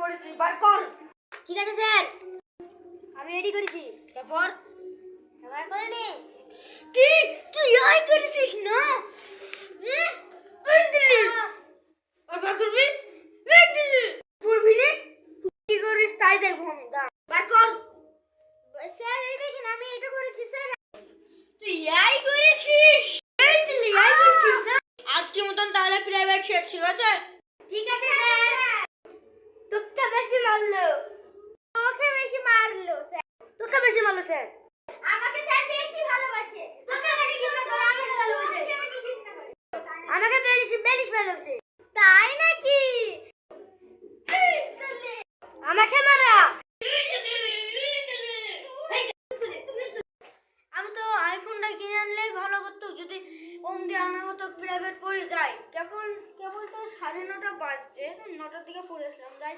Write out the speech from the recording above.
করেছি, বার কর। ঠিক আছে স্যার, আমি রেডি করেছি। তারপর বার করে নে। কি তুই আই করেছিস না? এই দিলি আর বার করবি? এই দিলি করবি না? কি করিস তাই দেখবো আমি। দাঁড়া, বার কর। স্যার এই দেখেন আমি এটা করেছি স্যার। তুই এই করেছিস? এই দিলি, এই করেছিস না? আজকে মতন তাহলে প্রাইভেট শেট, ঠিক আছে? ঠিক আছে স্যার। তোকে বেশি মারলো, তোকে বেশি মারলো স্যার, তোকে বেশি মারলো স্যার। আমাকে স্যার বেশি ভালোবাসে, তোকে বেশি ঘৃণা করে, আমাকে ভালোবাসে, আমাকে বেশি বেশি ভালোবাসে। তাই নাকি? আমাকে মারা। আমি তো আইফোনটা কিনে আনলেই ভালো করতো, যদি ওম দিয়ে আনা হতো প্রাইভেট পড়ে যাই। কেবল কেবল তো 9:30 বাজছে, 9টার দিকে পড়ে আসলাম। যাই